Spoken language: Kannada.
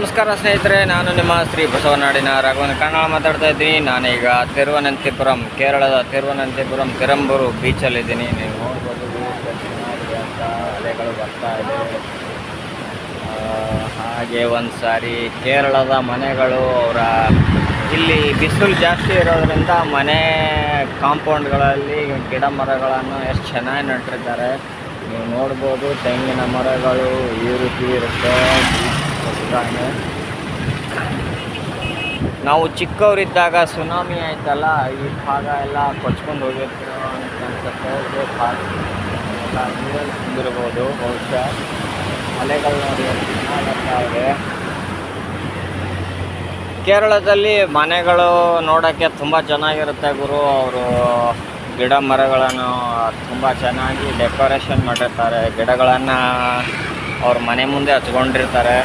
ನಮಸ್ಕಾರ ಸ್ನೇಹಿತರೆ, ನಾನು ನಿಮ್ಮ ಶ್ರೀ ಬಸವನಾಡಿನ ರಾಘವನ ಕನ್ನಡ ಮಾತಾಡ್ತಾ ಇದ್ದೀನಿ. ನಾನೀಗ ತಿರುವನಂತಪುರಂ, ಕೇರಳದ ತಿರುವನಂತಪುರಂ ಪೆರಂಬೂರು ಬೀಚಲ್ಲಿದ್ದೀನಿ. ನೀವು ನೋಡ್ಬೋದು ಚೆನ್ನಾಗಿದೆ ಅಂತ, ಅಲೆಗಳು ಬರ್ತಾ ಇದೆ. ಹಾಗೆ ಒಂದು ಸಾರಿ ಕೇರಳದ ಮನೆಗಳು ಇಲ್ಲಿ ಬಿಸಿಲು ಜಾಸ್ತಿ ಇರೋದ್ರಿಂದ ಮನೆ ಕಾಂಪೌಂಡ್ಗಳಲ್ಲಿ ಗಿಡ ಮರಗಳನ್ನು ಎಷ್ಟು ಚೆನ್ನಾಗಿ ನಟ್ಟಿರ್ತಾರೆ. ನೀವು ನೋಡ್ಬೋದು ತೆಂಗಿನ ಮರಗಳು ಈ ರೀತಿ ಇರುತ್ತೆ. ನಾವು ಚಿಕ್ಕವರಿದ್ದಾಗ ಸುನಾಮಿ ಆಯ್ತಲ್ಲ, ಈ ಭಾಗ ಎಲ್ಲ ಕೊಚ್ಕೊಂಡು ಹೋಗಿರ್ತೀರೋ ಅಂತ ಅನ್ಸುತ್ತೆ. ಎಲ್ಲ ನೀರಲ್ಲಿ ತುಂಬಿರ್ಬೋದು ಬಹುಶಃ. ಅಲೆಗಳು ನೋಡಿ ಬರ್ತಾ ಇದೆ. ಕೇರಳದಲ್ಲಿ ಮನೆಗಳು ನೋಡೋಕ್ಕೆ ತುಂಬ ಚೆನ್ನಾಗಿರುತ್ತೆ ಗುರು. ಅವರು ಗಿಡ ಮರಗಳನ್ನು ತುಂಬ ಚೆನ್ನಾಗಿ ಡೆಕೋರೇಷನ್ ಮಾಡಿರ್ತಾರೆ. ಗಿಡಗಳನ್ನು ಅವ್ರ ಮನೆ ಮುಂದೆ ಹಚ್ಕೊಂಡಿರ್ತಾರೆ.